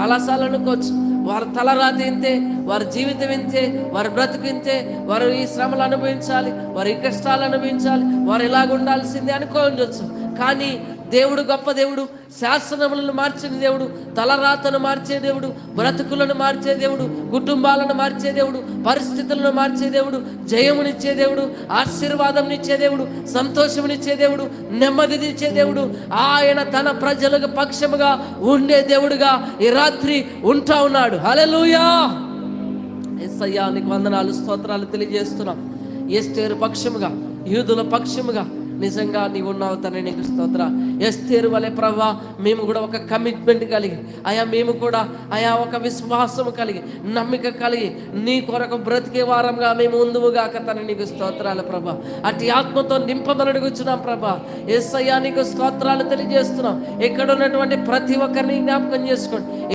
చాలాసార్లు అనుకోవచ్చు, వారి తలరాతి ఇంతే, వారి జీవితం ఇంతే, వారి బ్రతుకు ఇంతే, వారు ఈ శ్రమలు అనుభవించాలి, వారి ఈ కష్టాలు అనుభవించాలి, వారు ఇలాగ ఉండాల్సిందే అనుకోవచ్చు. కానీ దేవుడు గొప్ప దేవుడు, శాసనములను మార్చిన దేవుడు, తలరాతను మార్చే దేవుడు, బ్రతుకులను మార్చే దేవుడు, కుటుంబాలను మార్చే దేవుడు, పరిస్థితులను మార్చే దేవుడు, జయమునిచ్చే దేవుడు, ఆశీర్వాదంనిచ్చే దేవుడు, సంతోషమునిచ్చే దేవుడు, నెమ్మదినిచ్చే దేవుడు. ఆయన తన ప్రజలకు పక్షముగా ఉండే దేవుడుగా ఈ రాత్రి ఉంటా ఉన్నాడు. హల్లెలూయా. యేసయ్యా నీకు వందనాలు, స్తోత్రాలు తెలియజేస్తున్నాం. ఎస్తేరు పక్షముగా, యూదుల పక్షముగా నిజంగా నీవు ఉన్నావు తండ్రి, నీకు స్తోత్ర. ఎస్తేరు వలె ప్రభువా మేము కూడా ఒక కమిట్మెంట్ కలిగి, మేము కూడా ఒక విశ్వాసం కలిగి, నమ్మిక కలిగి నీ కొరకు బ్రతికే వారంగా మేము ముందుగాక తండ్రి, నీకు స్తోత్రాలు ప్రభా. అటు ఆత్మతో నింపమని అడుగుచున్నాం ప్రభా. యేసయ్యా నీకు స్తోత్రాలు తెలియజేస్తున్నాం. ఇక్కడ ఉన్నటువంటి ప్రతి ఒక్కరిని జ్ఞాపకం చేసుకోండి.